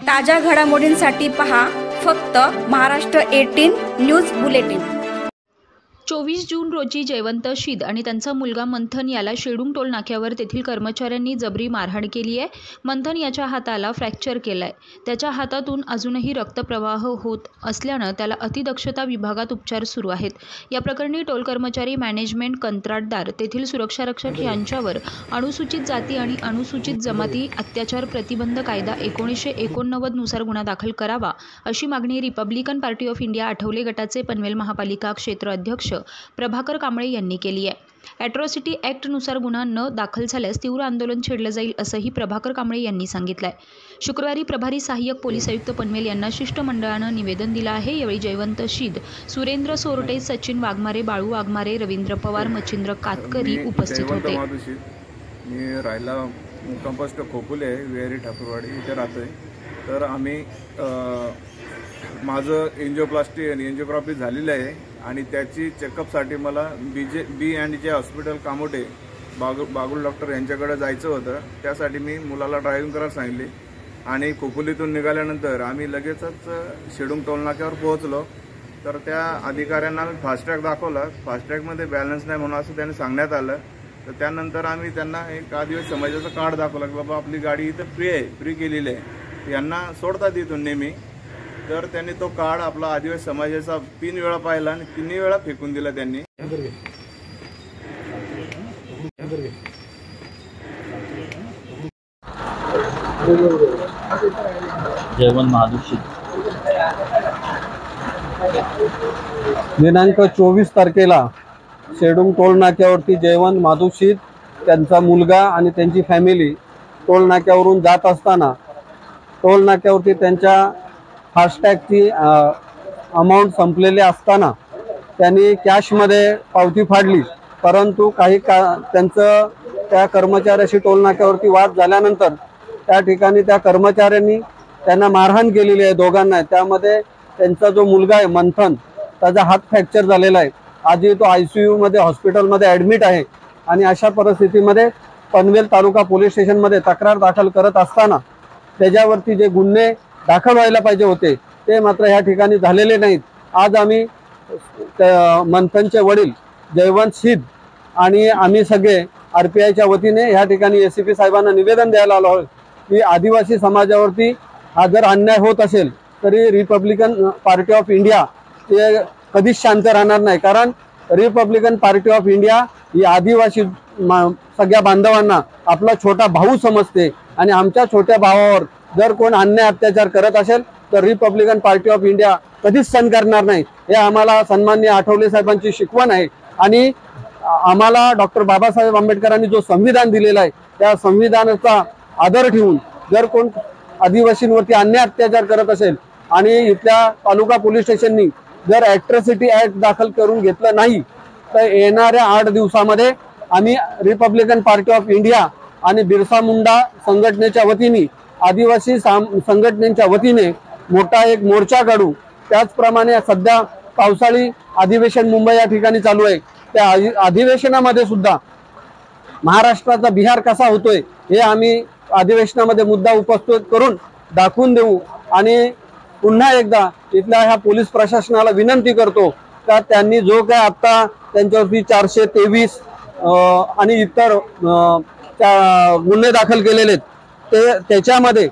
ताज्या घडामोडींसाठी पहा फक्त महाराष्ट्र 18 न्यूज बुलेटिन। 24 जून रोजी जयवंत शीद आणि त्यांचा मुलगा मंथन याला शेडूंग टोल नाक्यावर तेथील कर्मचाऱ्यांनी जबरी मारहाण केली आहे। मंथन याच्या हाताला फ्रॅक्चर केलाय। त्याच्या हातातून अजूनही रक्तप्रवाह होत असल्याने त्याला अतिदक्षता विभागात उपचार सुरू आहेत। या प्रकरणी टोल कर्मचारी, मॅनेजमेंट, कंत्राटदार, तेथील सुरक्षारक्षक यांच्यावर अनुसूचित जाती आणि अनुसूचित जमाती अत्याचार प्रतिबंध कायदा 1989 नुसार गुन्हा दाखल करावा अशी मागणी Republican party of India Athawale गटाचे पनवेल महापालिका क्षेत्र अध्यक्ष प्रभाकर कांबळे यांनी केली आहे। ॲट्रॉसिटी ॲक्ट नुसार गुन्हा न दाखल झाल्यास तीव्र आंदोलन छेडलं जाईल असंही प्रभाकर कांबळे यांनी सांगितलंय। शुक्रवारी प्रभारी सहाय्यक पोलीस आयुक्त पनवेल यांना शिष्टमंडळानं निवेदन दिलं आहे। यावेळी जयवंत शीद, सुरेंद्र सोरटे, सचिन वाघमारे, बाळू वाघमारे, रवींद्र पवार, मच्छिंद्र कातकरी उपस्थित होते। मी राहिला कंपोस्ट खोपुले वेरी ठाकूरवाडी इथे राहतोय। तर आम्ही माझं एंजिओप्लास्टी आणि एंजिओग्राफी झालेली आहे आणि त्याची चेकअपसाठी मला बी&जे हॉस्पिटल कामोठे बागुल डॉक्टर यांच्याकडे जायचं होतं। त्यासाठी मी मुलाला ड्रायव्हिंग करायला सांगितले आणि खोपोलीतून निघाल्यानंतर आम्ही लगेचच शेडूंग टोल नाक्यावर पोहोचलो। तर त्या अधिकाऱ्यांना आम्ही फास्टॅग दाखवला। फास्टॅगमध्ये बॅलन्स नाही म्हणून असं त्यांनी सांगण्यात आलं। तर त्यानंतर आम्ही त्यांना एक आदिवासी समाजाचं कार्ड दाखवलं की बाबा आपली गाडी इथं फ्री केलेली आहे, यांना सोडतात इथून नेहमी। तर त्यांनी तो कार्ड आपला आदिवासी समाजाचा 3 वेळा पाहिला आणि 3 वेळा फेकून दिला त्यांनी। जयवंत महादूषित दिनांक 24 तारखेला शेडूंग टोल नाक्यावरती जयवंत माधुशीत, त्यांचा मुलगा आणि त्यांची फॅमिली टोल नाक्यावरून जात असताना टोल नाक्यावरती त्यांच्या फास्टॅगची अमाऊंट संपलेली असताना त्यांनी कॅशमध्ये पावती फाडली। परंतु त्यांचं त्या कर्मचाऱ्याशी टोल नाक्यावरती वाद झाल्यानंतर त्या ठिकाणी त्या कर्मचाऱ्यांनी त्यांना मारहाण केलेली आहे दोघांना। त्यामध्ये त्यांचा जो मुलगा आहे मंथन, त्याचा हात फ्रॅक्चर झालेला आहे। आजही तो ICU मध्ये हॉस्पिटलमध्ये ॲडमिट आहे आणि अशा परिस्थितीमध्ये पनवेल तालुका पोलीस स्टेशनमध्ये तक्रार दाखल करत असताना त्याच्यावरती जे गुन्हे दाखल व्हायला पाहिजे होते ते मात्र या ठिकाणी झालेले नाहीत। आज आम्ही मंथनचे वडील जयवंत शीद आणि आम्ही सगळे RPIच्या वतीने या ठिकाणी ACP साहेबांना निवेदन द्यायला आलो आहोत की आदिवासी समाजावरती हा जर अन्याय होत असेल तरी रिपब्लिकन पार्टी ऑफ इंडिया ते कधीच शांत राहणार नाही। कारण रिपब्लिकन पार्टी ऑफ इंडिया ही आदिवासी सगळ्या बांधवांना आपला छोटा भाऊ समजते आणि आमच्या छोट्या भावावर जर कोण अन्याय अत्याचार करत असेल तर रिपब्लिकन पार्टी ऑफ इंडिया कधीच सहन करणार नाही। हे आम्हाला सन्माननीय आठवले साहेबांची शिकवण आहे आणि आम्हाला डॉक्टर बाबासाहेब आंबेडकरांनी जो संविधान दिलेला आहे त्या संविधानाचा आदर ठेवून जर कोण आदिवासींवरती अन्याय अत्याचार करत असेल आणि इथल्या तालुका पोलीस स्टेशननी जर ॲट्रॉसिटी ॲक्ट दाखल करून घेतलं नाही तर येणाऱ्या 8 दिवसामध्ये आम्ही रिपब्लिकन पार्टी ऑफ इंडिया आणि बिरसा मुंडा संघटनेच्या वतीने, आदिवासी संघटनेच्या वतीने मोठा एक मोर्चा काढू। त्याचप्रमाणे सध्या पावसाळी अधिवेशन मुंबई या ठिकाणी चालू आहे। त्या अधिवेशनामध्ये सुद्धा महाराष्ट्राचा बिहार कसा होतोय हे आम्ही अधिवेशनामध्ये मुद्दा उपस्थित करून दाखवून देऊ आणि पुन्हा एकदा इथल्या ह्या पोलीस प्रशासनाला विनंती करतो का त्यांनी जो काय आता त्यांच्यावरती 423 आणि इतर गुन्हे दाखल केलेले त्याच्यामध्ये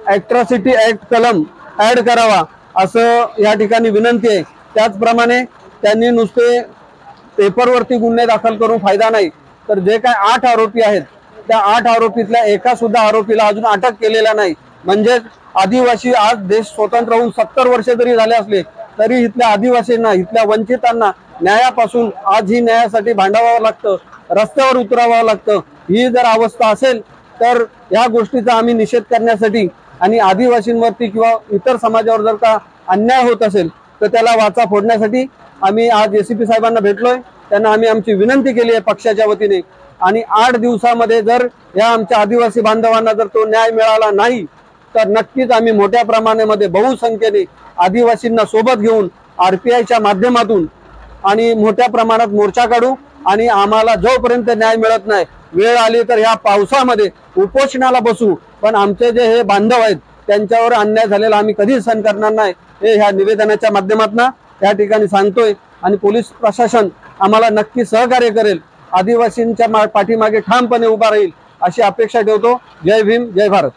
ॲट्रॉसिटी ॲक्ट कलम ॲड करावा असं या ठिकाणी विनंती आहे। त्याचप्रमाणे त्यांनी नुसते पेपरवरती गुन्हे दाखल करून फायदा नाही, तर जे काय 8 आरोपी आहेत त्या 8 आरोपीतल्या एका सुद्धा आरोपीला अजून अटक केलेला नाही। म्हणजे आदिवासी आज देश स्वतंत्र होऊन 70 वर्ष जरी झाले असले तरी इथल्या आदिवासींना, इथल्या वंचितांना न्यायापासून आजही न्यायासाठी भांडावं लागतं, रस्त्यावर उतरावं लागतं। ही जर अवस्था असेल तर या गोष्टीचा आम्ही निषेध करण्यासाठी आणि आदिवासींवरती किंवा इतर समाजावर जर का अन्याय होत असेल तर त्याला वाचा फोडण्यासाठी आम्ही आज ACP साहेबांना भेटलोय। त्यांना आम्ही आमची विनंती केली आहे पक्षाच्या वतीने आणि 8 दिवसामध्ये जर या आमच्या आदिवासी बांधवांना जर तो न्याय मिळाला नाही तर नक्कीच आम्ही मोठ्या प्रमाणामध्ये बहुसंख्येने आदिवासींना सोबत घेऊन RPIच्या माध्यमातून आणि मोठ्या प्रमाणात मोर्चा काढू आणि आम्हाला जोपर्यंत न्याय मिळत नाही, वेळ आली तर ह्या पावसामध्ये उपोषणाला बसू। पण आमचे जे हे बांधव आहेत त्यांच्यावर अन्याय झालेला आम्ही कधीच सहन करणार नाही हे ह्या निवेदनाच्या माध्यमातून या ठिकाणी सांगतोय। आणि पोलीस प्रशासन आम्हाला नक्की सहकार्य करेल, आदिवासींच्या पाठीमागे ठामपणे उभा राहील अशी अपेक्षा ठेवतो। जय भीम, जय भारत।